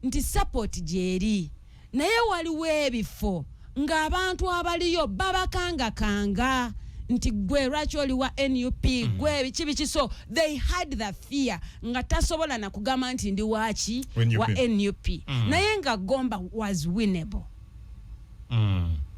nti support jeri naye waliwo ebifo ng'abantu abaliyo babakanga nti gwe lwaki oli wa NUP gwe biki so they had the fear nga tasobola na kugamba nti ndi wachi wa NUP naye nga Gomba was winnable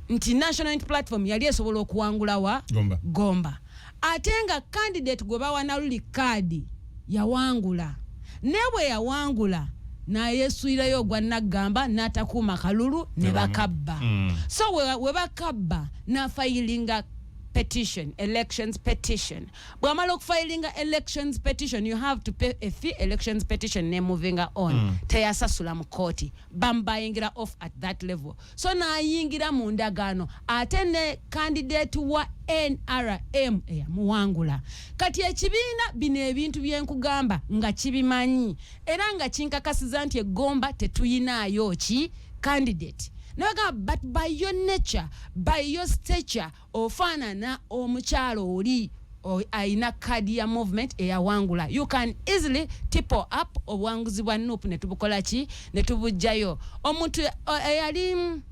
nti national unity platform yali esobola okuwangula wa Gomba ate nga candidate gwe bawana luli kadi yawangula nebwe yawangula na yesuirayo gwa nagamba natakuuma kalulu ne bakabba so we bakabba na filinga petition elections petition bwamala okufilinga elections petition you have to pay a fee elections petition ne moving on teyasasula mu koti bambayingira off at that level so na yingira mu ndagano ate ne candidate wa NRM muwangula kati ekibiina bino ebintu byenkugamba nga kibimanyi era nga kinkakasiza nti Gomba tetuyinaayo ki candidate Naga, but by your nature, by your stature, ofanana omukyalo oli or aina kadia movement eya wangula. You can easily tipo up obuwanguzi bwa NUP ne tubukola ki ne tubujjayo. Omuntu eyali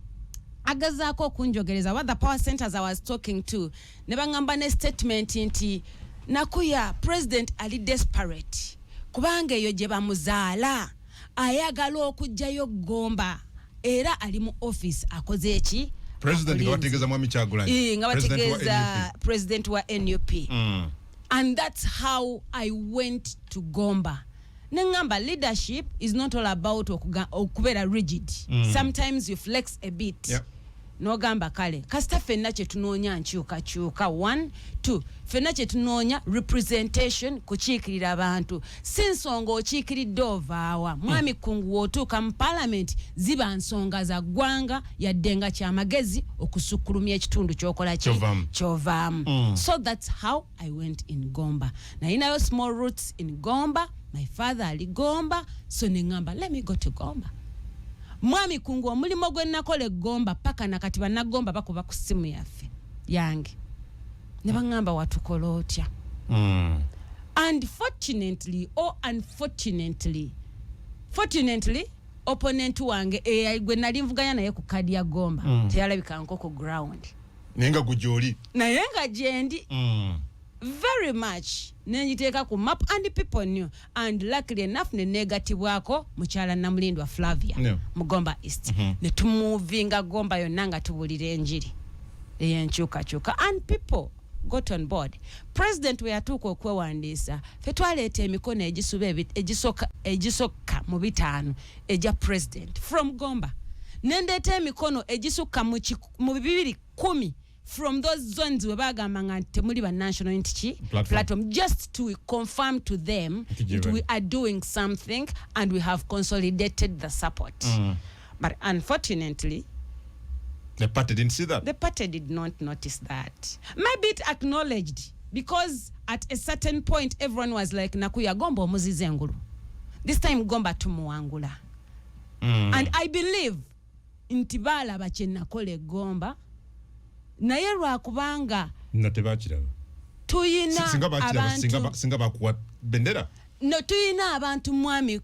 agazako kunjogereza what the power centers I was talking to. Nebangamba ne statement nti nakuya president ali desperate. Kubanga eyo gye bamuzaala ayagala okujjayo Gomba. Era ali mu office akoze eki president ngabategeza mwami Kyagulanyi ngabategeza president wa NUP and that's how I went to Gomba. Nengamba leadership is not all about okubera rigid. Sometimes you flex a bit. Yep. No gamba kale kasita fenna kye tunoonya nkyuka 1 2 fenna kye tunoonya representation kukiikirira abantu sinsonga okiikiridde ovaawa mwami kungu wotuuka mu parliament ziba nsonga za ggwanga yaddenga kyamagezi okusukkulumya ekitundu kyokola kyovaamu so that's how I went in Gomba nayinayo small roots in Gomba my father ali Gomba so nengamba let me go to Gomba. Mwami kungu omulimo gwe nakole Gomba paka nakati banagomba bakuba ku simu yaffe yange ne bangamba watukola otya and fortunately or unfortunately opponent wange gwe nali mvuganya naye ku kadi ya Gomba teyalabika nkoko ground nenga gujoli naye nga jendi very much nenjiteeka ku map and people knew and luckily enough ne negative wako mukyala Namulindwa Flavia Mugomba East ne tumuvinga Gomba yonna nga tubulira enjiri eyenkyuka and people got on board. President we yatuuka okwewandiisa fe twaleeta emikono egisoka mu bitaano eja president from Gomba nendeeta emikono egisukka mu 210 from those zones we bagamba nga temuli ba national unity platform just to confirm to them that we are doing something and we have consolidated the support. But unfortunately the party didn't see that. The party did not notice that. Maybe it acknowledged because at a certain point everyone was like nakuya Gomba omuzize engulu. This time Gomba tumuwangula. And I believe intibala bache nakole Gomba naye lwakubanga natebakiraba tuyina abantu singa bakuwa bendera no tuyina abantu mwami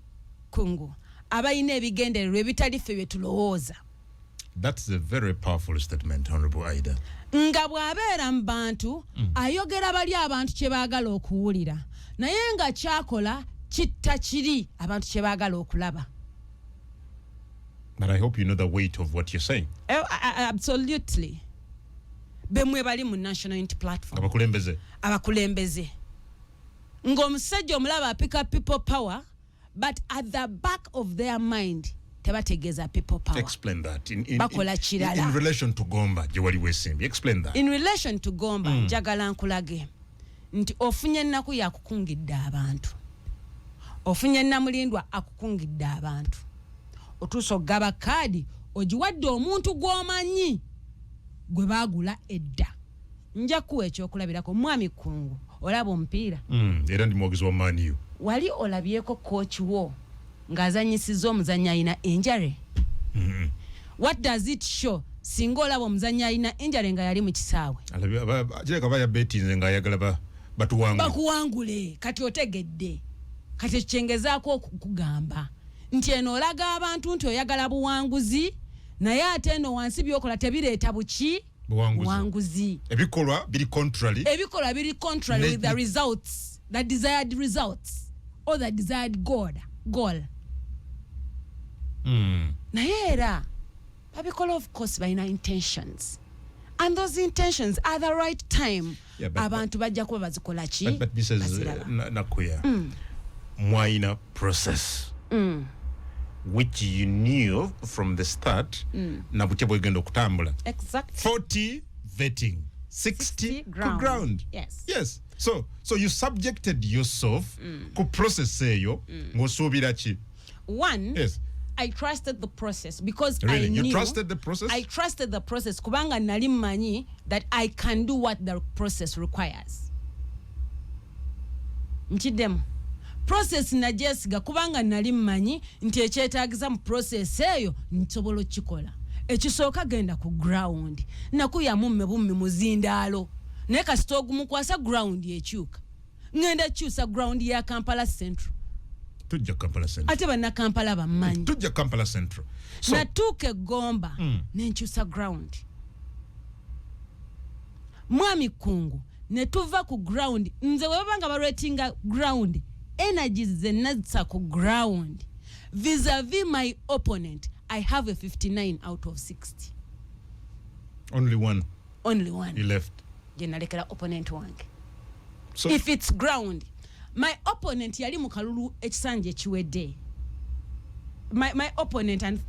kungu abayina ebigendererwa ebitali ffe bye tulowooza. That's a very powerful statement, Honorable Aida. Nga bw'abeera mu bantu ayogera bali abantu kye baagala okuwulira naye nga kyakola kitta kiri abantu kye baagala okulaba. But I hope you know the weight of what you're saying. Absolutely. Bemwe bali mu national unity platform abakulembeze ng'omusajja omulaba apika people power but at the back of their mind tebategeeza people power. Explain that in relation to Gomba gye wali weesimbi. Explain that in relation to Gomba. Njagala nkulage nti ofunye ennaku yakukungidde abantu ofunye Namulindwa akukungidde abantu otuusa ogaba kaadi ogiwadde omuntu gw'omanyi gwe bagula edda nja kuwa ekyokulabirako mwami kungu olaba omupiira era ndi mwogezi wa Man U wali olabyeko coach wo ng'azanyisiza omuzannyi alina injury. What does it show singa olaba omuzannyi alina injury nga yali mu kisaawe jireka baya betinze nga ayagala bakuwangule kati otegedde kati ekyengezaako okugamba nti eno olaga abantu nti oyagala buwanguzi naye ate eno wansi byokola tebireeta buki buwanguzi ebikolwa biri contrary with the results, the desired results or the desired goal. Naye era babikola of course balina intentions, and those intentions at the right time abantu bajja kuba bazikola ki. But Mrs. Nakuya, mwaina process which you knew from the start na butya bwegenda okutambula. Exactly. 40 vetting, 60 ground. Yes. So you subjected yourself ku process eyo ng'osuubira ki? One, yes. I trusted the process because really? I knew. You trusted the process? I trusted the process kubanga nali manyi that I can do what the process requires. Nchidemu. Process na jesiga kubanga nali manyi nti ekyetaagisa mu process eyo nsobola okikola. Ekisooka genda ku ground. Nakuya mumme bummi muzindaalo. Naye kasita ogumukwasa ground ekyuka. Ngenda kyusa ground ya Kampala Central. Tujja Kampala Central. Ate banna Kampala bamanyi. Tujja Kampala Central. So, natuuka Gomba nenkyusa ground. Mwami Kungu ne tuva ku ground nze webanga baratinga ground energies zenazza ku ground vis-a-vis my opponent. I have a 59 out of 60. Only one you left. Jenalekera opponent wange. So if it's ground, my opponent yali mu kalulu ekisanje kiwedde. My opponent, and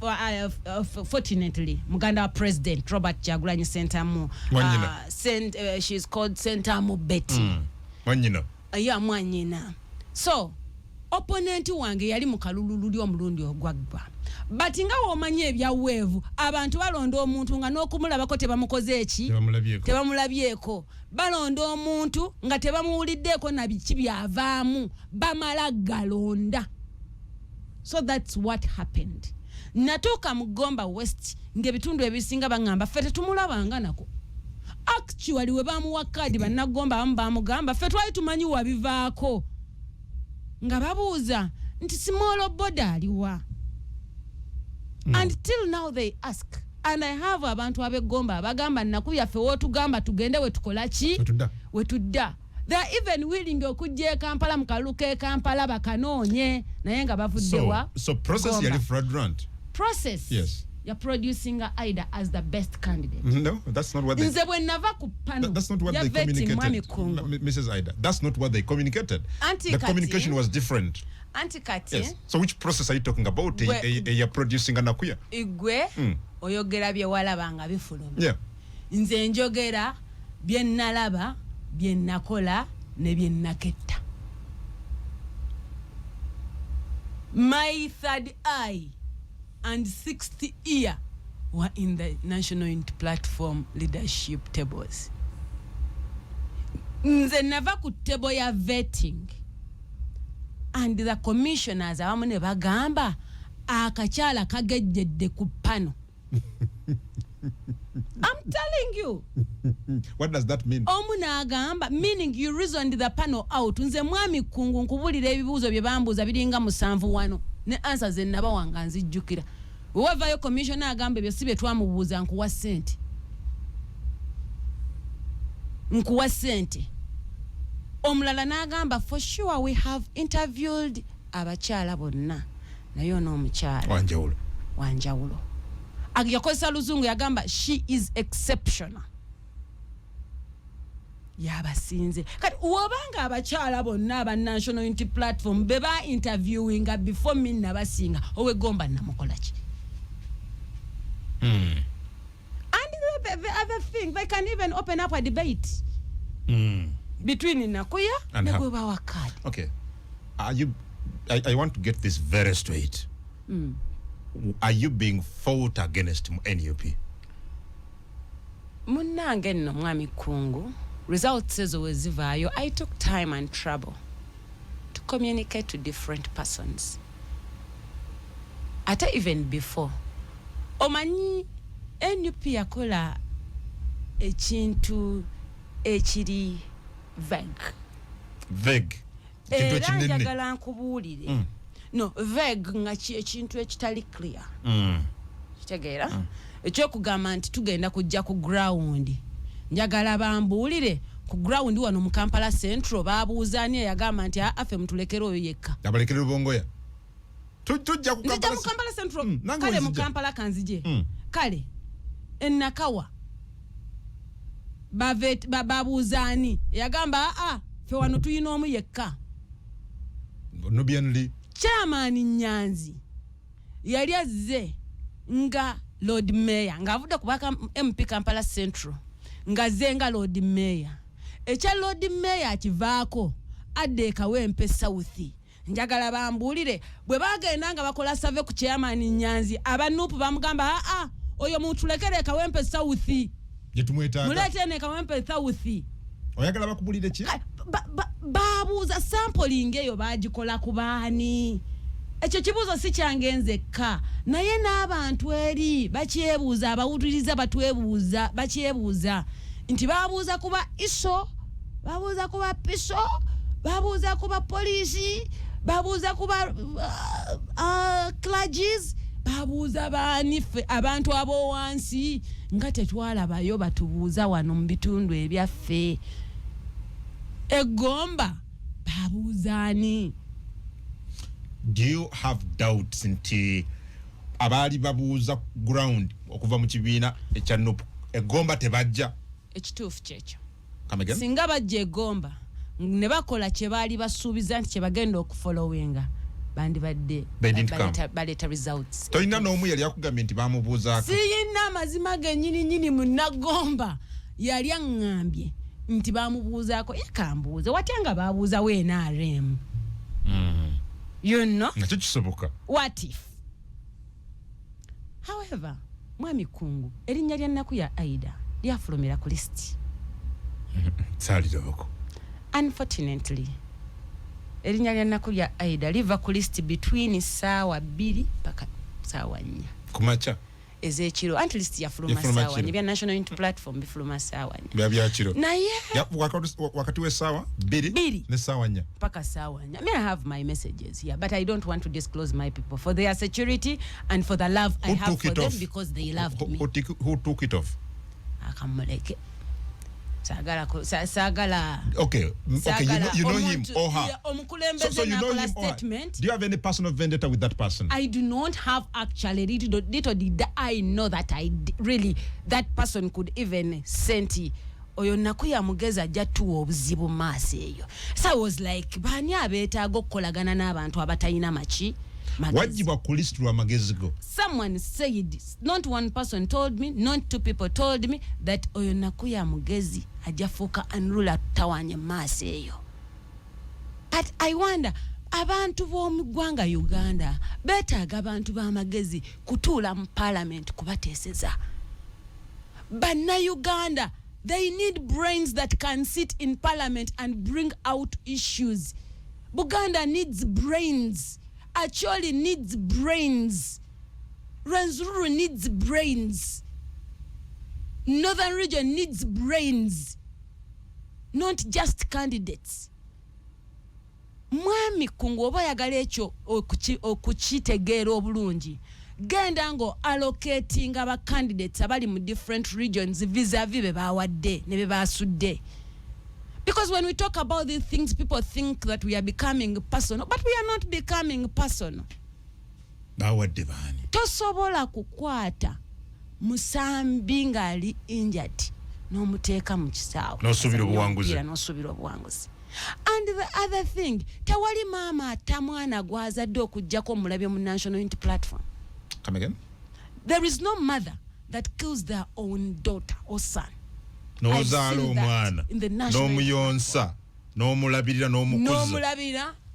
fortunately Muganda President Robert Kyagulanyi Sentamu, she's called Sentamu Betty. Mwanyina. Yeah, Mwanyina. So opponent wange yali mu kalulu luli omulundi ogwaggwa. But nga womanyi ebya weevu abantu balonda omuntu nga n'okumulabako tebamukoze eki tebamulabyeko, balonda omuntu nga tebamuwuliddeeko na biki byavaamu, bamala galonda. So that's what happened. Natuuka mu Gomba West ng'ebitundu ebisinga bangamba ffe tetumulabanga nako. Actually we bamuwa kadi bannagomba abamu bamugamba ffe twali tumanyi wabivaako. Nga babuuza nti Simolo Boda aliwa. Until now they ask, and I have abantu abegomba abagamba nakubya ffe wotugamba tugende we tukola ki we tudda. They are even willing okujja Kampala mukaluke Kampala bakanoonye naye nga bavuddewa. So process yali fraudulent. Process. Yes. You're producing Ida as the best candidate. No, that's not what they. That's not what they communicated, Mrs. Ida. That's not what they communicated. The communication was different. Yes. So which process are you talking about? You're producing Nakuya. Igwe oyogera bye walaba nga bifulumye. Yeah. Nze njogera bye nalaba, bye nakola ne bye naketta. My third eye and 60th year were in the National Unity Platform leadership tables. Nze nava ku table ya vetting. And the commissioners abamu ne bagamba akakyala kagejjedde ku pano. I'm telling you. What does that mean? Omuna agamba, meaning you reasoned the panel out. Nze mwami Kungu nkubulira ebibuuzo bye bambuuza biringa 7 wano ne answers ze naba wanga nzijjukira. Wavayo commissioner agamba bye sibe twamubuuza nkuwa sente. Omulala n'agamba for sure we have interviewed abakyala bonna naye n'omukyala wanjawulo yakozesa luzungu yagamba she is exceptional yabasinze kati wobanga abakyala bonna aba National Unity Platform beba interviewing before me nabasinga owe Gomba namukola ki. And the other thing, they can even open up a debate between Nakuya and Gwebawa card. Okay. I want to get this very straight. Are you being fought against NUP? Munange no mwami Kungu. Results ezo wezivayo. I took time and trouble to communicate to different persons. Ate even before. Omanyi NUP yakola ekintu ekiri vague. Vague. Era njagala nkubuulire no vague nga ekintu ekitali clear kitegeera ekyokugamba nti tugenda kujja ku ground njagala bambuulire ku ground wano mu Kampala Central babuuzaani yagamba nti afe mutulekere oyo yekka abalekere Lubongoya tujja ku Kampala Central kale mu Kampala kanzije kale ennakawa babuuzaani yagamba fe wano tuyina omu yekka Nubianly Chairman Nyanzi yali azze nga Lord Mayor nga avuda kubaka MP Kampala Central nga zenga Lord Mayor echa Lord Mayor akivaako adde Kawempe South njagala bambuulire bwe bagenda nga bakola survey ku Chairman Nyanzi aba NUP bamugamba oyo mutulekere Kawempe South yetumwetaaga mulete ne Kawempe South oyagala bakubulire ki babuuza sampling eyo bagikola ku baani ekyo kibuuzo si kyangenzekka naye n'abantu eri bakyebuuza abawuliriza batwebuuza bakyebuuza nti babuuza kuba iso babuuza kuba piso babuuza kuba poliisi babuuza kuba clergies babuuza baanife abantu ab'owansi nga tetwalabayo batubuuza wano mu bitundu ebyaffe egomba babuuzaani. Do you have doubts nti abali babuuza ground okuva mu kibiina ekya NUP egomba tebajja ekituufu kyekyo kamegem singa bajja egomba ne bakola kye baali basuubiza nti kye bagenda okufollowinga bandibadde baleta results toyina n'omu yali akugambye nti bamubuuzaako siyina amazima gennyini munnagomba yali aŋŋambye nti bamubuuzaako yakambuuza watya babuuza NRM you know nakyo kisoboka what if however mwami kungu erinnya lya nnaku ya Aida lyafulumira ku list saalirabako unfortunately erinnya lya nnaku ya Aida liva ku list between saawa 2 paka saawa 4 kumacha ezekiro anti list yafuluma saawa 4 bya national unity platform bifuluma saawa 4 bya kiro naye wakati we saawa 2 ne saawa 4 paka saawa 4 I have my messages here but I don't want to disclose my people for their security and for the love I have for them because they loved me. Who took it off? Akamuleke sagala okay you know him or her so you know him or her. Do you have any personal vendetta with that person? I do not have actually. Little did I know that that person could even send oyo nakuya mugeza jatuwa obuzibu maaso eyo. So I was like bani abeetaaga okukolagana n'abantu abatayina machi wajibwa ku list lwa magezi go. Someone said, not one person told me, not two people told me that oyo nakuya mugezi ajafuka unruler tawanye maaso eyo. But I wonder abantu b'omu ggwanga Uganda beetaaga abantu b'amagezi kutuula mu Parliament kubateeseza. Banna Uganda, they need brains that can sit in Parliament and bring out issues. Buganda needs brains. Actually needs brains. Rwenzururu needs brains. Northern region needs brains. Not just candidates. Mwami kungu oba yagala ekyo okukitegeera obulungi genda ngo allocating aba candidates abali mu different regions vis-a-vis be bawadde ne be basudde. Because when we talk about these things, people think that we are becoming personal, but we are not becoming personal. Bawadde bani tosobola kukwata musambi ngali injured n'omuteeka mu kisaawe n'osubira obuwanguzi. And the other thing, tewali maama atamwana gwazadde okujjako omulabye mu national unity platform. Come again? There is no mother that kills their own daughter or son. N'ozaala omwana n'omuyonsa n'omulabirira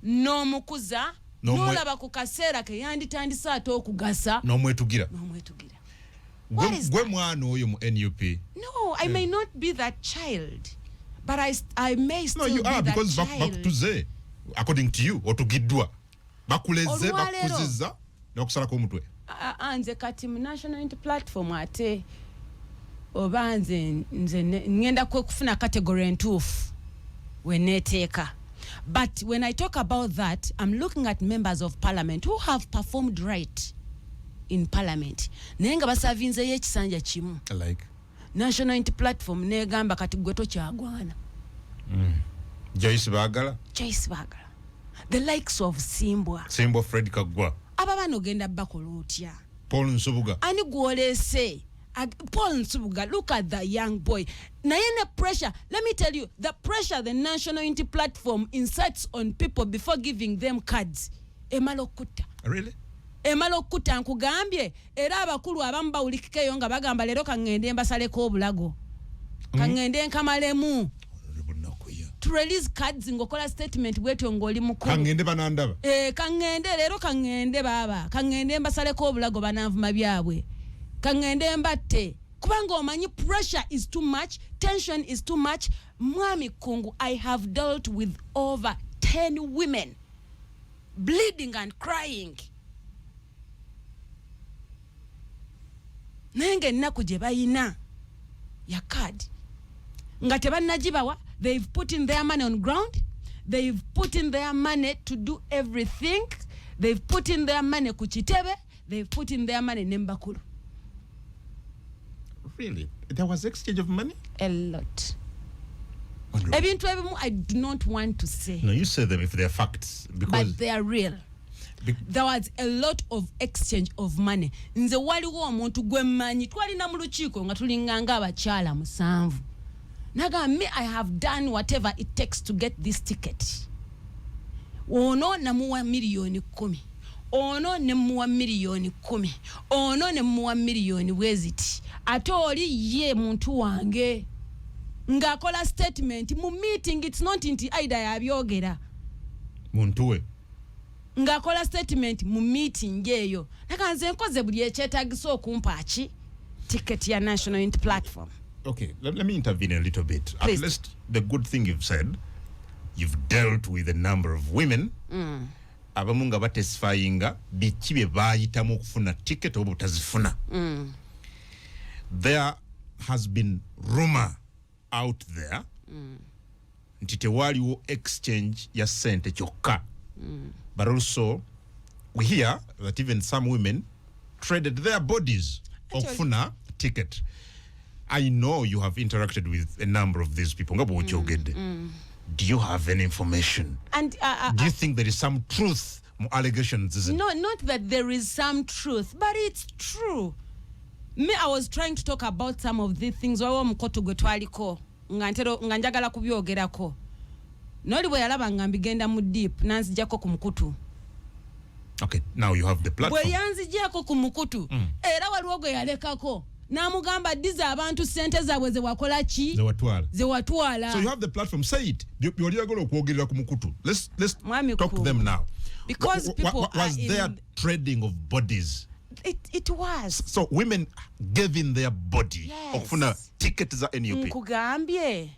n'omukuza n'olaba ku kaseera ke yanditandise ate okugasa n'omwetugira gwe mwana oyo mu NUP. No, I may not be that child, but I may still be that child. No, you are, because bakutuze according to you otugiddwa bakuleze bakuziza n'okusalako omutwe. Nze kati mu national unity platform ate oba nze ngenda kufuna category entuufu weneeteeka But when I talk about that, I'm looking at members of parliament who have performed right in parliament. Nenga basavinze yekisanja kimu. Like National Unity Platform negamba kati gwe twagaana. Joyce Bagala. The likes of Simbwa Fred Kagwa. Ababano genda bakolotya. Paul Nsubuga. Ani gwolese. Paul Nsubuga, look at the young boy. Na yene pressure, let me tell you, the pressure the National Unity Platform inserts on people before giving them cards. Emalokuta. Really? Emalokuta nkugambye era abakulu abamu bawulikikeyo nga bagamba lero kangende mbasaleko obulago. Kangende nkamalemu. To release cards ngokola statement bweto ngoli mukuru. Kangende banandaba. Kangende lero kangende baba. Kangende mbasaleko obulago bananvuma byabwe. Kangende mbatte. Kubanga omanyi pressure is too much, tension is too much. Mwami Kungu, I have dealt with over 10 women bleeding and crying. Nenge naku je bayina ya card. Nga tebannagibawa. They've put in their money on ground. They've put in their money to do everything. They've put in their money kuchitebe. They've put in their money nembakulu. Really? There was exchange of money? A lot. I do not want to say. No, you say them if they're facts. But they are real. There was a lot of exchange of money. Nze waliwo omuntu gwemmanyi twalina mu lukiiko nga tulinganga abakyaala musanvu. Naga me, I have done whatever it takes to get this ticket. Ono namuwa milioni 10. Ono nemuwa milioni 10. Ono nemuwa milioni weziti. Atoli ye muntu wange. Ngakola statement mu meeting, it's not inti aida ya byogera. Muntuwe. Ngakola statement mu meeting yeyo. Naga nze nkoze buli ekyetagiso okumpachi ticket ya National Unity Platform. Okay, let me intervene a little bit. Please. At least the good thing you've said, you've dealt with a number of women. Abamunga batesifyinga bikibe bayitamu okufuna ticket oba butazifuna. There has been rumor out there nti tewaliwo exchange ya sente kyokka. But also we hear that even some women traded their bodies okufuna ticket. I know you have interacted with a number of these people. Do you have any information? And do you think there is some truth allegations? No, not that there is some truth, but it's true. Me, I was trying to talk about some of these things. Wawo mkoto gwetwaliko nganjagala kubyogerako. Noli bwe yalaba ngambigenda mu deep nanzijako ku mukutu. Okay, now you have the platform. Bwe yanzijako ku mukutu era waliwo gwe yalekako. Namugamba diza abantu sente zaabwe ze wakola ki? Ze watwala. So you have the platform. Say it. Byoliyagala okwogerera ku mukutu. Let's talk to them now. Because people was there trading of bodies? It was. So women gave in their body okufuna tickets za NUP. Nkugambye.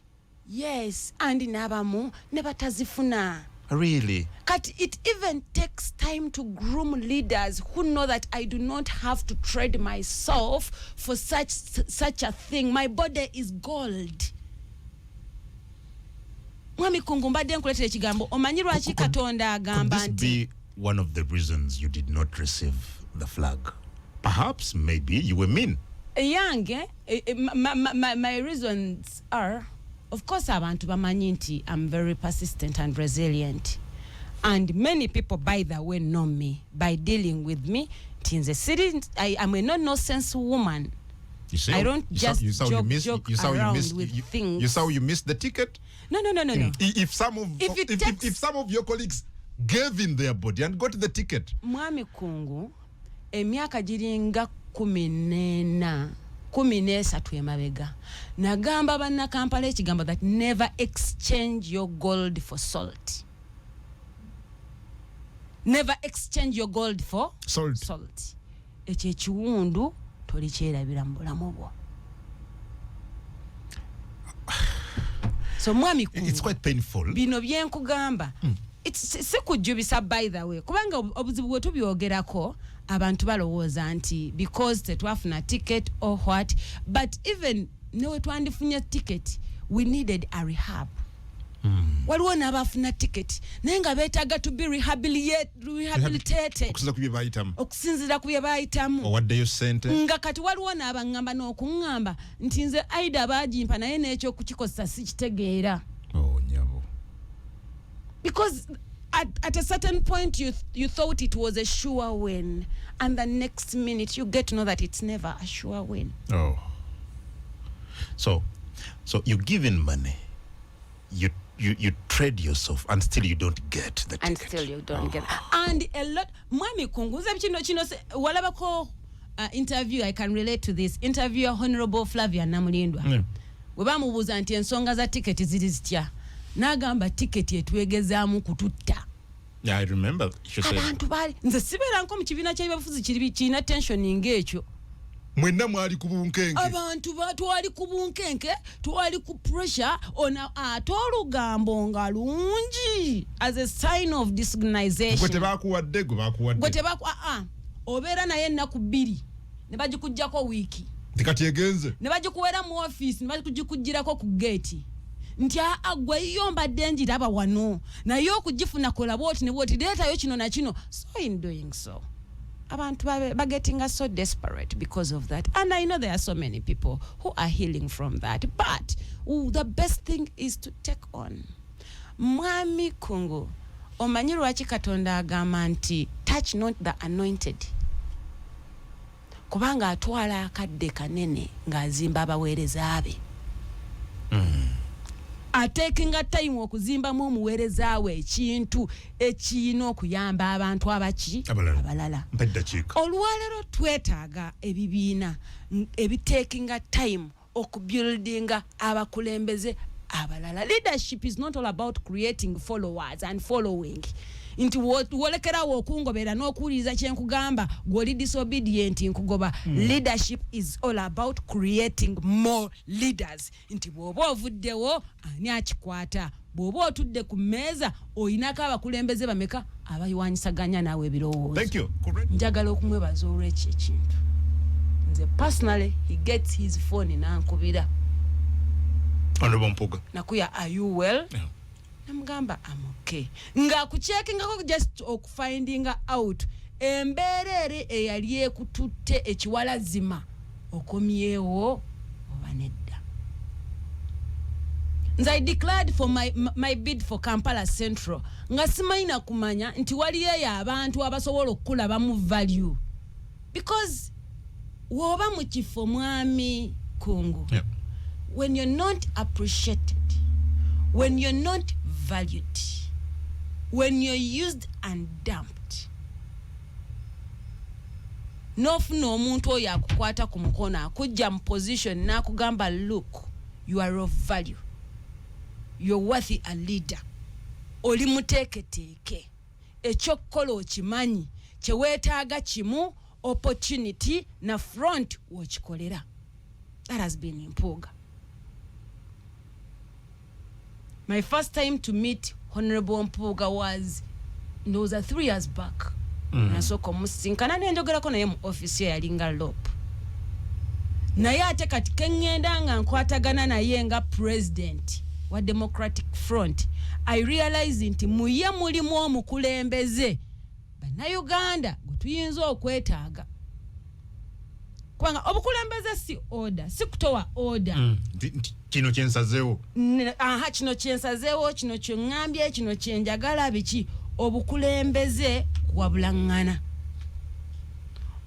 Yes, and nabamu ne batazifuna. Really? But it even takes time to groom leaders who know that I do not have to trade myself for such a thing. My body is gold. Mwami Kungu mbadde nkuletera ekigambo omanyi lwaki Katonda agamba nti. Could this be one of the reasons you did not receive the flag? Perhaps, maybe you were mean. Young, my reasons are, of course, abantu bamanyi nti I'm very persistent and resilient. And many people, by the way, know me by dealing with me. In the city, I am a no-nonsense woman. You see, I don't joke around with things. You saw you missed the ticket? No. If some of your colleagues gave in their body and got the ticket. Mwami Kungu, emyaka giringa 13 emabega. Nagamba banna Kampala ekigamba that never exchange your gold for salt. Never exchange your gold for salt. Ekyo ekiwundu tolikyerabira mu bulamu bwo. So mwami Kungu, it's quite painful. Bino byenkugamba. It's sekujjubisa by the way. Kubanga obuzibu bwe tubyogerako abantu balowooza nti because tetwafuna ticket or what, but even newe twandifunye ticket we needed a rehab. waliwo n'abafuna ticket naye nga beetaaga to be rehabilitated okusinziira ku bye baayitamu owaddeyo ssente nga kati waliwo n'abaŋŋamba n'okuŋŋamba nti nze aida baagimpa naye n'ekyokukikozesa sikitegeera nyabo because at a certain point you thought it was a sure win and the next minute you get to know that it's never a sure win. So you're given money, you trade yourself and still you don't get the ticket. And still you don't get. And a lot mwami kunguza kino walabako interview. I can relate to this interview. Honorable Flavia Namulindwa we bamubuuza nti ensonga za ticket ziri zitya n'agamba ticket yetwegezaamu kututta. Yeah, I remember she said abantu bali nze sibeera nko mu kibiina ky'ebyobufuzi kirina tension ng'ekyo mwenna mwali ku bunkenke abantu twali ku bunkenke twali ku pressure ona atolugambo nga lungi as a sign of disorganization gwe tebakuwadde obeera naye ennaku 2 ne bagikujjako wiiki tikati egenze ne bagikuwera mu office ne bagikujjirako ku gate nti agwe yombadde njiraba wano naye okugifuna kola bwoti ne bwoti leetayo kino na kino. So in doing so abantu are getting so desperate because of that, and I know there are so many people who are healing from that, but the best thing is to take on. Mwami Kungu omanyi lwaki Katonda agamba nti touch not the anointed, kubanga atwala akadde kanene ng'azimba abaweereza be. Atakinga time okuzimbamu omuweereza we ekintu ekiyina okuyamba abantu abalala. Olwalero twetaaga ebibiina ebitakinga time okubuildinga abakulembeze abalala. Leadership is not all about creating followers and following. Inti wolekerawo okungobera n'okuwuliriza kyenkugamba gw'oli disobedient nkugoba. Leadership is all about creating more leaders. Inti bw'oba ovuddewo ani akikwata, bw'oba otudde ku mmeeza oyinako abakulembeze bameka abayiwanyisaganya naawe ebirowoozo. Njagala okumwebaza olw'ekyo ekintu. Nze personally he gets his phone n'ankubira. Honorable Mpuga. Nakuya, are you well? Yeah. Namugamba I'm okay. Nga kuchekingako just okufinding out emberere eyali ekututte ekiwalazima okomyewo obanedda. Nze I declared for my bid for Kampala Central nga simayina kumanya nti waliyo abantu abasobola okukula mu value, because woba mu kifo mwami Kungu, yeah, when you're not appreciated, when you're not valued, when you're used and dumped, nofuna omuntu oyo akukwata ku mukono akujja mu position n'akugamba look, you are of value, you're worthy a leader, oli muteeketeeke, ekyokukola okimanyi, kyeweetaaga kimu, opportunity na front wokikolera. That has been Mpuga. My first time to meet Honorable Mpuga was 3 years back. Nasoko musinkana nenjogerako naye mu office yalinga LOP. Naye ate kati kengenda nga nkwatagana naye nga president wa Democratic Front, I realized nti muye mulimu omukulembeze bannayuganda gwe tuyinza okwetaaga. Kubanga obukulembeze si order, si kutowa order. Kino kyensazeewo. Kino kyensazeewo, kino kyengambye, kino kyenjagala biki. Obukulembeze kuwabulangana.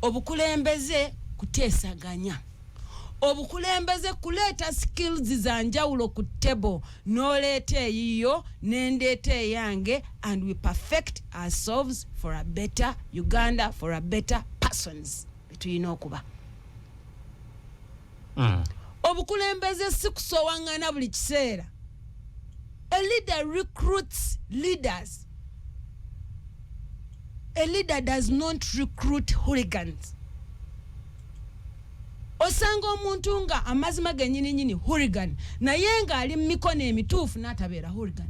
Obukulembeze kuteesaganya. Obukulembeze kuleeta skills za njawulo ku table, n'oleeta eyiyo n'endeeta eyange, and we perfect ourselves for a better Uganda, for a better persons betuyina okuba. Obukulembeze si kusowangana buli kiseera. A leader recruits leaders. A leader does not recruit hooligans. Osanga omuntu nga amazima gennyini hooligan naye nga ali mu mikono emituufu n'atabeera hooligan.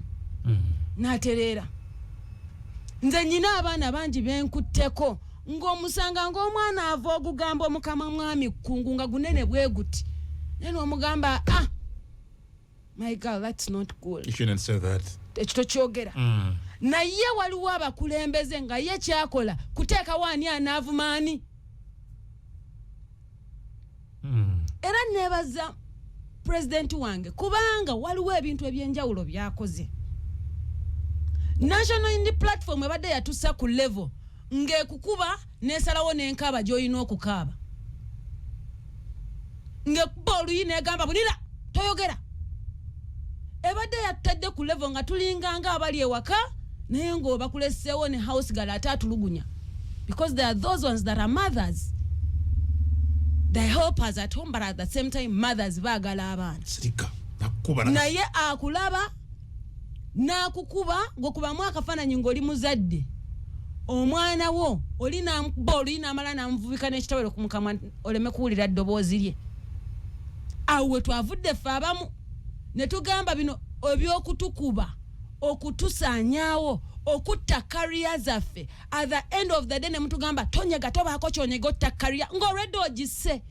N'atereera. Nze nyina abaana bangi benkutteko ng'omusanga ng'omwana ava ogugamba omukama mwami Kungu nga gunene bwe guti. Nene omugamba My girl, that's not cool. You shouldn't say that. Ekito kyogera. Naye waliwo abakulembeze nga ye kyakola kuteeka wani anaavumaani. Era nebaza president wange kubanga waliwo ebintu ebyenjawulo byakoze. National Unity Platform ebadde yatussa ku level ng'ekukuba n'esalawo n'enkaaba gy'olina okukaaba. Ng'ekuba oluyi n'egamba bulira toyogera. Ebadde yatadde ku level nga tulinganga abali ewaka naye ng'obakuleseewo ne house girl ate atulugunya. Because there are those ones that are mothers. They help us at home, but at the same time mothers baagala abaana. Sirika nakuba naye akulaba n'akukuba ng'okubamu akafaananyi ng'oli muzadde. Omwana wo olina olina amala n'amuvubika n'ekitawero ku mukamwa oleme kuwulira ddoboozi lye. Awo twavudde ffe abamu ne tugamba bino ebyokutukuba okutusaanyaawo okutta career zaffe. At the end of the day ne mutugamba tonyega tobaako kyonyega otta career ng'olwedde ogisse.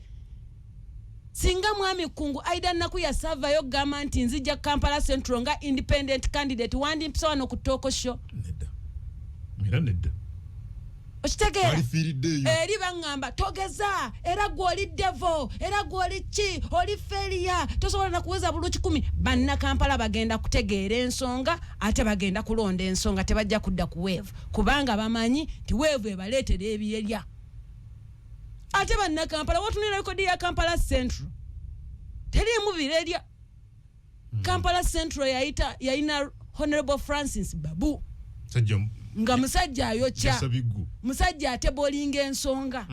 Singa mwami kungu aida naku ya savayo gamba nti nzija Kampala Central nga independent candidate wandi mpisa wano ku talk show. Nedda. Okitegeera eri bangamba togeza era gwoli devil era gwoli ki oli failure tosobola na kuweza buluki 10 banna Kampala bagenda kutegeera ensonga ate bagenda kulonda ensonga tebajja kudda ku wave kubanga bamanyi ti wave ebaleetera ebyerya. Ate banna Kampala watunira rekodi ya Kampala Central teri mubireerya. Kampala Central yaina Honorable Francis Babu nga musajja ayokya musajja ate bolinga ensonga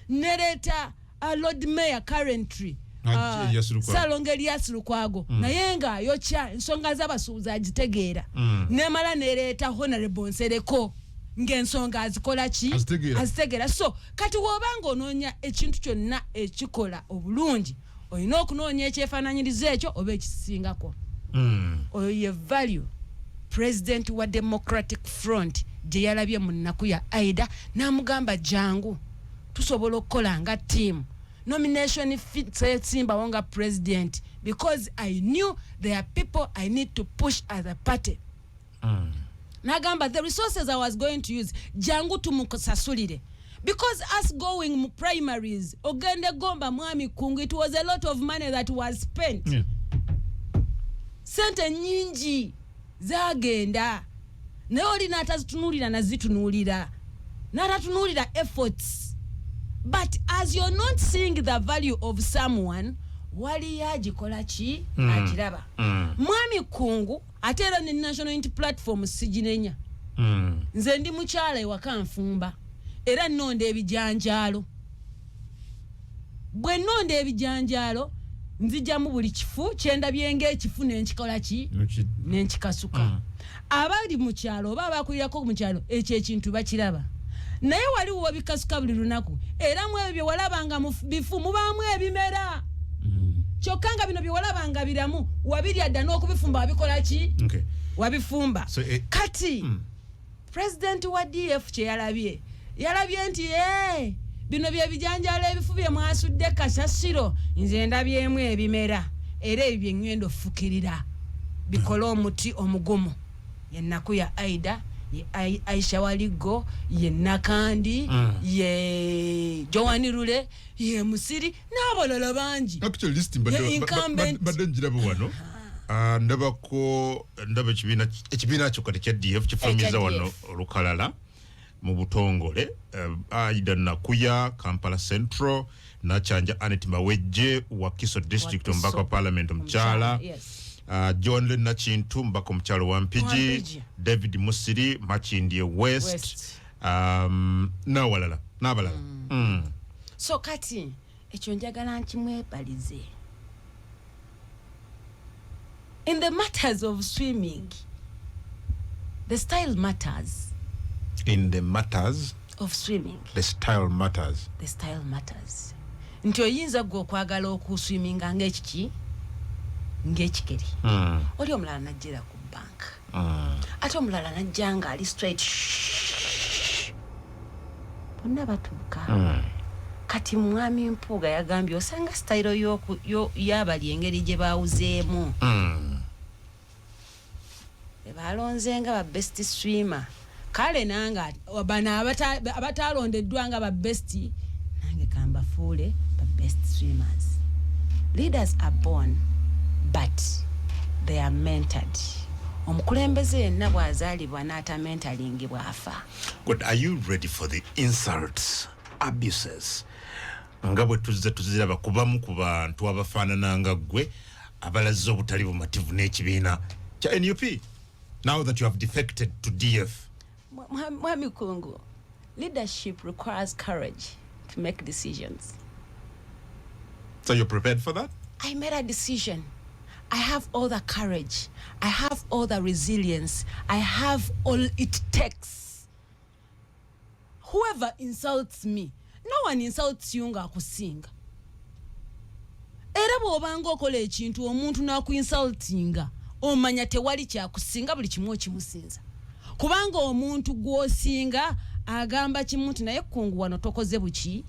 nereta Lord Mayor currently Salongeri Yasulukwago naye nga ayokya ensonga z'abasuubuzi agitegeera nemala nereta Honorable Nsereko ng'ensonga azikola ki azitegeera. So kati wobanga onoonya ekintu kyonna ekikola obulungi olina okunoonya ekyefaananyiriza ekyo oba ekisingako. Oyo ye value President wa Democratic Front gye yalabye mu nnaku ya Aida n'amugamba jangu tusobola okukola nga team. Nomination Simba wonga president because I knew there are people I need to push as a party. Nagamba the resources I was going to use jangu tumukusasulire because us going mu primaries ogende gomba mwami kungu it was a lot of money that was spent. Sente nyingi zagenda naye olina atazitunuulira nazitunuulira n'atatunuulira efforts. But as you're not seeing the value of someone wali yagikola ki agiraba. Mwami kungu ate era ne National Unity Platform siginenya. Nze ndi mukyala ewaka nfumba era nnonda ebijanjaalo. Bwe nnonda ebijanjaalo nzija mu buli kifu kyendabye ng'ekifu n'enkikola ki n'enkikasuka. Abali mu kyalo oba abakulirako mu kyalo ekyo ekintu bakiraba naye waliwo bikasuka buli lunaku era mu ebyo bye walabanga mu bifu mubaamu ebimera kyokka nga bino bye walabanga biramu wabirya dda n'okubifumba wabikola ki wabifumba. Kati president wa DF kye yalabye nti bino bye bijanjaalo ebifu bye mwasudde kasasiro nze ndabyemu ebimera era ebyo bye ngenda ofukirira bikola omuti omugumu. Ye nnaku ya Aida ye Aisha Waligo ye Nakandi ye Joani Rule ye Musiri n'abalala bangi. Actually list badde njirabo wano ndaba ekibiina kyo kati kya DF kifumiza wano olukalala mu butongole. Aida Nakuya Kampala Central Nachanja Anet Mawejje wa Kiso District mbaka Parliament omukyala. John Lena Chintu mbaka omukyalo wa Mpigi. David Musiri Machindie West. N'abalala. So kati ekyo njagala nkimwebalize. In the matters of swimming the style matters. In the matters of swimming the style matters. The style matters. Nti oyinza gwe okwagala okuswiminga ng'ekikeri. Oli omulala najjira ku bank. Ate omulala najjanga ali straight. Bonna batuuka. Kati mwami Mpuuga yagambye osanga style y'abali engeri gye baawuzeemu. balonzenga ba best swimmer kale nanga bana abatalondeddwa nga ba best nange kamba fule ba best swimmers. Leaders are born but they are mentored. Omukulembeze yenna bw'azaalibwa n'ata mentoring bw'afa. Good. Are you ready for the insults, abuses? Nga bwe tuziraba kubamu ku bantu abafaanana nga ggwe abalaze obutali bumativu n'ekibiina kya NUP now that you have defected to DF? Mwami Kungu, leadership requires courage to make decisions. So you're prepared for that? I made a decision. I have all the courage. I have all the resilience. I have all it takes. Whoever insults me, no one insults you nga akusinga. Era bw'obanga okola ekintu omuntu n'akuinsultinga omanya tewali kyakusinga buli kimu okimusinza. Kubanga omuntu gw'osinga agamba kimuntu naye Kungu wano tokoze buki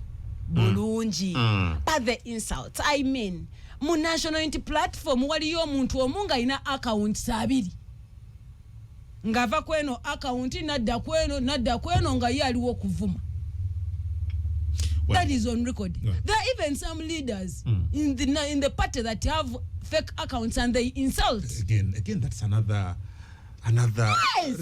bulungi. But the insults, I mean, mu national unity platform waliyo omuntu omu nga alina accounts 2 ngava kweno account nadda kweno nga ye aliwo okuvuma. That is on record. Yeah. There are even some leaders in the party that have fake accounts and they insult. Again, that's another. Yes.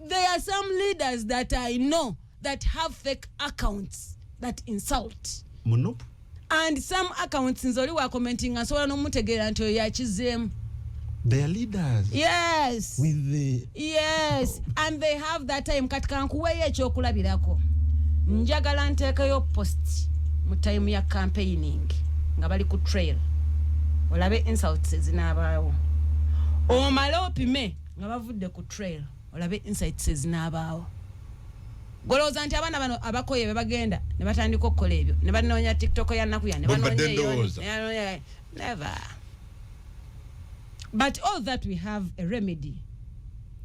There are some leaders that I know that have fake accounts that insult. NUP. And some accounts nzoli wa commenting and so on mutegera nti yakizem. They are leaders. Yes. With the and they have that time katika nkuwe ekyokulabirako. Njagala nteekayo post mu time ya campaigning nga bali ku trail. Olabe insults zinabaawo. Omale opime nga bavudde ku trail. Olabe insights zinabaawo. Goloza nti abana bano abakoye bebagenda ne batandika okukola ebyo ne banoonya TikTok ya nnaku ya ne banoonya never. But all that we have a remedy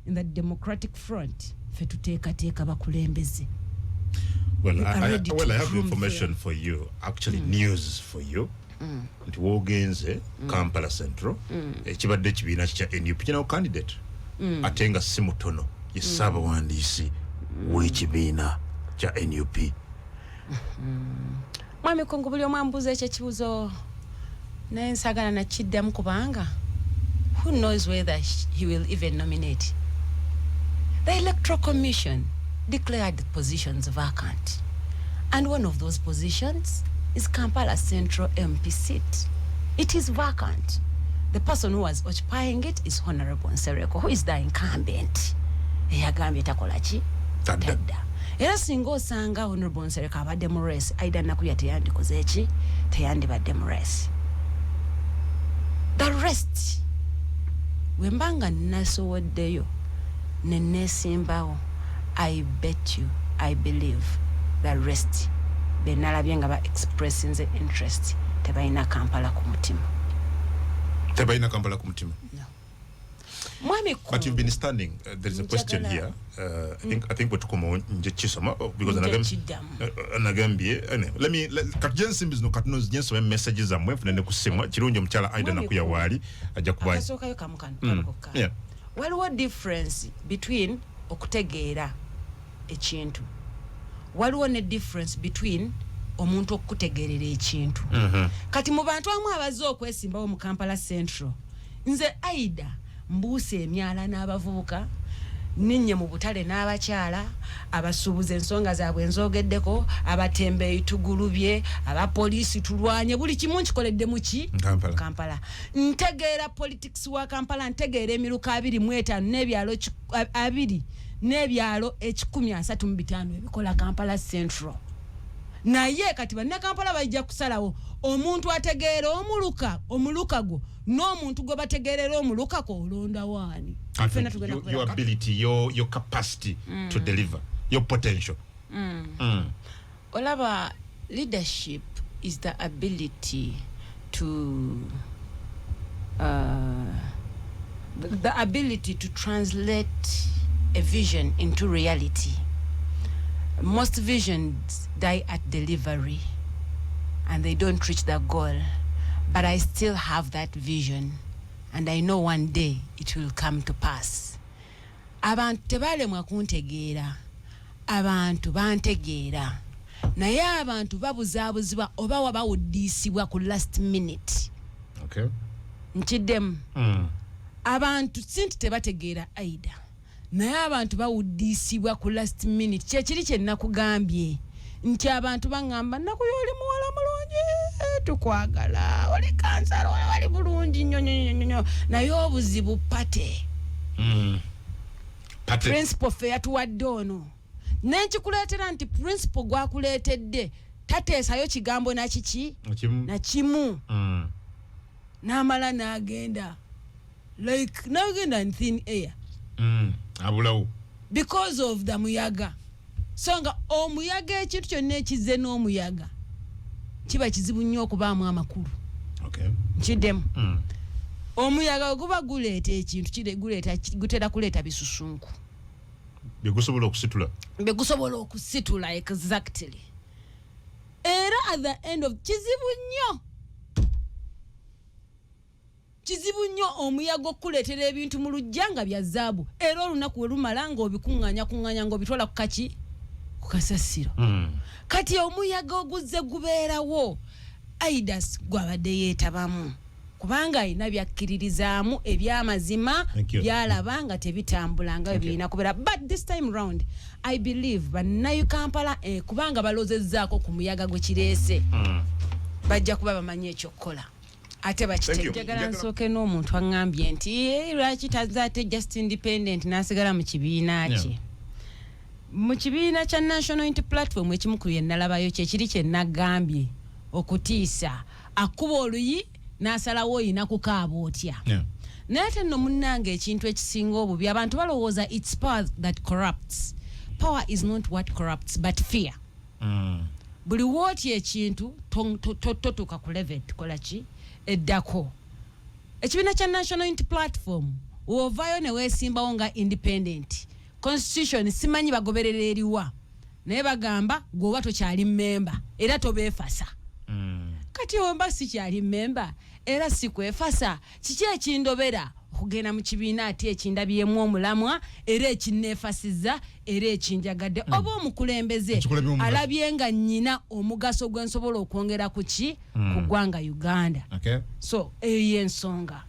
in the democratic front fe tuteekateeka bakulembeze. Well, I have information for you, actually news for you. Nti wogenze Kampala Central ekibadde kibiina kya NUP kino candidate atenga si mutono ye Ssaabawandiisi w'ekibiina kya NUP. Mwami Kungu buli omu ambuuza ekyo ekibuuzo naye nsagala nakiddamu kubanga who knows whether he will even nominate. The Electoral Commission declared the positions vacant, and one of those positions is Kampala Central MP seat. It is vacant. The person who was occupying it is Honorable Nsereko, who is the incumbent. Eyagambye takola ki? Tadda. Era singa osanga Honorable Nsereko abadde mu race, Aida Nakuya teyandikoze eki? Teyandibadde mu race. The rest, wembanga nasowoddeyo ne neesimbawo, I bet you, I believe, the rest benalabye nga ba expressing the interest tebalina Kampala ku mutima. Tebalina Kampala ku mutima. No. But you've been standing. There is a question here. I think what come on Chisoma because Nagambie. Let me Katjensim is no Katnos Jens when messages are moved and Kusima Chirunjo Mchala Aida Nakuya Wali Ajakubai. Yeah. Well, what difference between okutegeera ekintu? Waliwo ne difference between omuntu okutegeerera ekintu. Kati mu bantu amu abaze okwesimbawo mu Kampala Central, nze Aida mbuuse emyala n'abavubuka, ninye mu butale n'abakyala, abasuubuza ensonga zaabwe nzoogeddeko, abatembeeyi tugulubye, abapoliisi tulwanye, buli kimu nkikoledde mu ki? Kampala. Ntegeera politics wa Kampala, ntegeera emiruka 25 n'ebyalo 2 n'ebyalo 135 ebikola Kampala Central. Naye kati banna Kampala bajja kusalawo omuntu ategeera omulukago n'omuntu gwe bategeerera omulukako olonda waani. Your ability, your capacity to deliver, your potential. Olaba, leadership is the ability to translate a vision into reality. Most visions die at delivery and they don't reach the goal, but I still have that vision and I know one day it will come to pass. abantu tebalemwa kuntegeera, abantu bantegeera, naye abantu babuzaabuzibwa oba wabawuddiisibwa ku last minute. Okay. Nkiddemu. Abantu sinti tebategeera Aida, naye abantu bawuddiisibwa ku last minute. Kyekiri kye nakugambye nti abantu bangamba naku yoli muwala mulungi tukwagala, oli kansala, wali bulungi nnyo, naye obuzibu pate. Principal fe yatuwadde ono. Nenkikuleetera nti principal gwakuleetedde tateesayo kigambo na kiki na kimu. N'amala n'agenda like n'agenda in thin air. Abulawo. Because of the muyaga. So nga omuyaga ekintu kyonna ekizze n'omuyaga kiba kizibu nnyo okubaamu amakulu. Okay. Kiddemu. Omuyaga oguba guleeta ekintu gutera kuleeta bisusunku. Bigusobola okusitula. Bigusobola okusitula exactly. Era at the end of kizibu nnyo omuyaga okuleetera ebintu mu lujja nga bya zaabu. Era olunaku we lumala ng'obikuŋŋanya ng'obitwala ku kaki? Ku kasasiro. Kati omuyaga oguzze gubeerawo Aidas gwabadde yeetabamu. Kubanga alina byakkiririzaamu eby'amazima byalaba nga tebitambula nga birina kubeera. But this time round I believe bannayu Kampala kubanga balozezzaako ku muyaga gwe kireese bajja kuba bamanyi ekyokukola. Ate bakitegala nsooke n'omuntu aŋŋambye nti lwaki tazaate just independent n'asigala mu kibiina kye. Mu kibiina kya National Unity Platform ekimukulu ye nalabayo kyekiri kye nagambye okutiisa akuba oluyi n'asalawo oyina kukaaba otya. Naye ate nno munnange ekintu ekisinga obubi abantu balowooza it's power that corrupts. Power is not what corrupts but fear. Buli wootya ekintu totuuka ku level tukola ki eddako. Ekibiina kya National Unity Platform wovaayo ne weesimbawo nga independent. Constitution simanyi bagoberera eriwa naye bagamba gwoba tokyali member era tobeefasa. Kati omba si kyali member era si kwefasa kiki ekindobera okugenda mu kibiina ate ekindabyemu omulamwa era ekinneefasiza era ekinjagadde oba omukulembeze alabye nga nnyina omugaso gwe nsobola okwongera ku ki ku ggwanga Uganda. So eyo y'ensonga.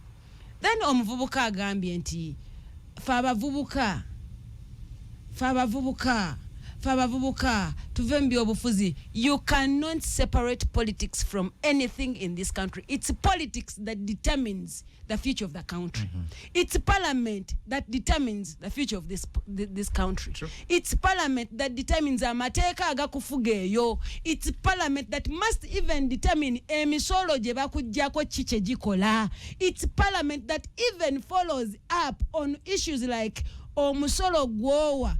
Then omuvubuka agambye nti fe abavubuka tuve mu byobufuzi. You cannot separate politics from anything in this country. It's politics that determines the future of the country. It's parliament that determines the future of this country. Sure. It's parliament that determines amateeka agakufuga eyo. It's parliament that must even determine emisolo gye bakuggyako ki kye gikola. It's parliament that even follows up on issues like omusolo gwowa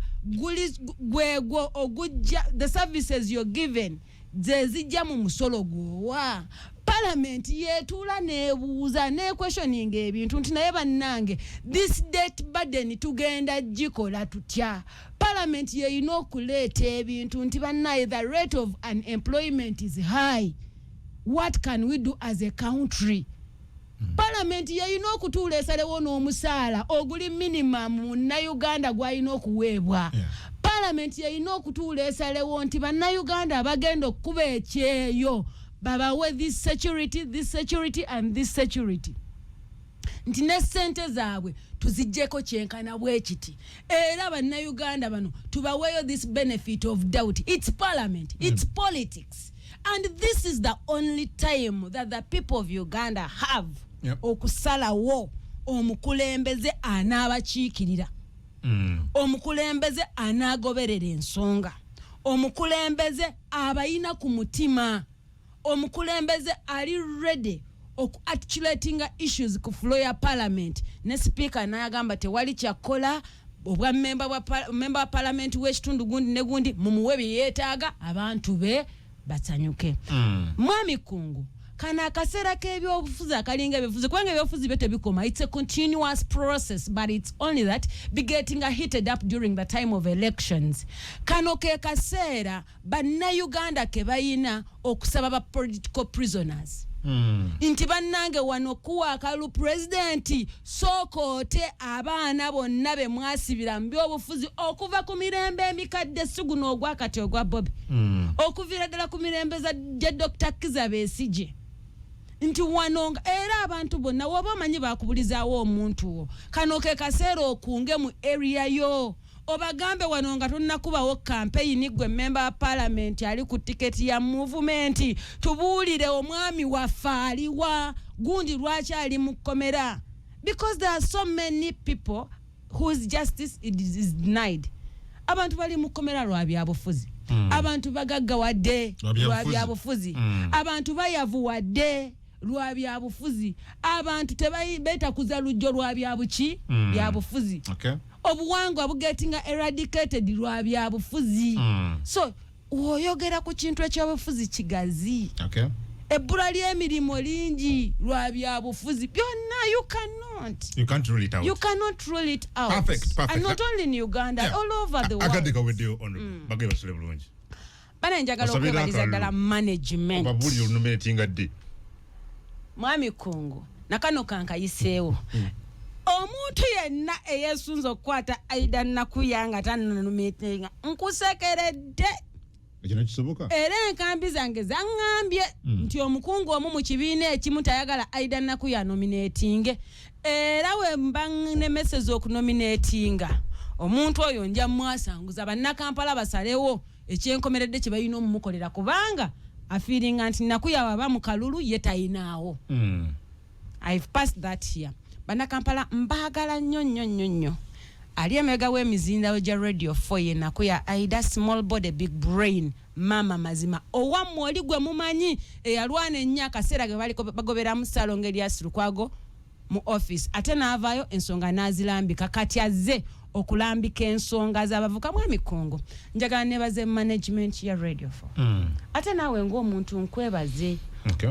gwegwo ogujja the services you're given zezijja mu musolo gwowa. Parliament yetuula neebuuza questioning ebintu nti naye bannange this debt burden tugenda gikola tutya. Parliament yeyina okuleeta ebintu nti bannaye the rate of unemployment is high. What can we do as a country? Parliament yeyina okutuula esalewo n'omusaala oguli minimum na Uganda gwalina okuweebwa. Parliament yeyina okutuula esalewo nti bannayuganda abagenda okukuba ekyeyo babawe this security and this security. Nti ne ssente zaabwe tuziggyeko kyenkana bwe kiti era bannayuganda bano tubaweeyo this benefit of doubt. It's parliament, it's politics, and this is the only time that the people of Uganda have okusalawo omukulembeze anaabakiikirira. Omukulembeze anaagoberera ensonga. Omukulembeze abayina ku mutima. Omukulembeze ali ready articulating issues ku floor ya parliament. Ne speaker n'agamba tewali kyakola obwa member wa parliament w'ekitundu gundi ne gundi mumuwe bye yeetaaga abantu be basanyuke. Mwami Kungu kana akaseera k'ebyobufuzi akalinga ebyobufuzi kubanga ebyobufuzi byo tebikoma. It's a continuous process, but it's only that be getting heated up during the time of elections. Kano ke kaseera banna Uganda ke bayina okusaba ba political prisoners. nti bannange wano okuwa akalu president sokoote abaana bonna be mwasibira mu byobufuzi okuva ku mirembe emikadde siguno ogwakati ogwa Bobi okuvira ddala ku mirembe za Dr. Kiza Besigye nti wanonga era abantu bonna woba omanyi bakubulizaawo omuntu kano ke kaseera okunge mu area yo obagambe wano nga tunnakubawo campaign gwe member wa parliament ali ku tiketi ya movement tubuulire omwami waffe aliwa gundi lwaki ali mu kkomera because there are so many people whose justice is denied. Abantu bali mu kkomera lwa byabufuzi abantu bagaggawadde lwa byabufuzi abantu bayavuwadde lwa byabufuzi abantu tebayibeta kuza lujjo lwa byabuki byabufuzi obuwangwa bugetinga eradicated lwa byabufuzi so oyogera ku kintu ekyobufuzi kigazi ebbula ly'emirimu lingi lwa byabufuzi byonna you can't rule it out perfect. And not only in Uganda all over the world akadeka wedio bagwe basule bulungi bana njagala okwebaliza ddala management babuli olunominatinga ddi mwami Kungu nakano kankayiseewo omuntu yenna eyesunza okukwata Aida Nakuyanga tannominatinga nkusekeredde ekino kisoboka era enkambi zange zaŋŋambye nti omukungu omu mu kibiina ekimu tayagala Aida Nakuya nominatinge era we mba ne message okunominatinga omuntu oyo nja mwasanguza bannakampala basalewo ekyenkomeredde kye balina omumukolera kubanga afiringa nti Nakuya baba mu kalulu ye tayinaawo I've passed that here bannakampala mbaagala nnyo ali emega w'emizindaalo gya radio 4 ye Nakuya Aida small body big brain mama mazima owammwe oli gwe mumanyi eyalwana ennyo akaseera ge baliko bagoberamu Salongo Elias Lukwago mu office ate naavaayo ensonga n'azilambika kati azze okulambika ensonga z'abavuka mwami Kungu njagala nebaze management ya radio 4 ate naawe ng'omuntu nkwebaze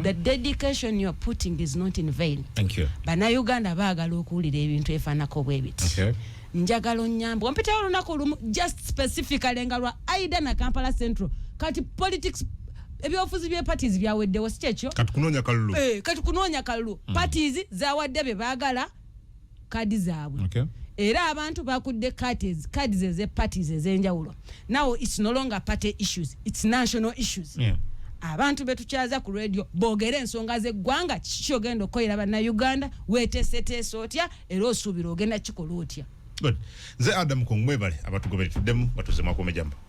the dedication you're putting is not in vain. Thank you. Bannayuganda baagala okuwulira ebintu efaanako bwe biti njagala onnyambe wampitawo olunaku lumu just specifically nga lwa Aida na Kampala Central kati politics ebyobufuzi bye parties byaweddewo si kyekyo kati kunoonya kalulu parties zawadde be baagala kadi zaabwe era abantu bakudde cards eze parties ez'enjawulo now it's no longer party issues it's national issues abantu betukyaza ku radio boogere ensonga z'eggwanga kikyogenda okoyera bannayuganda weeteeseteese otya era osuubira ogenda kikola otya good nze Adam Kungu mwebale abatugoberetuddemu batuzemu akomejamba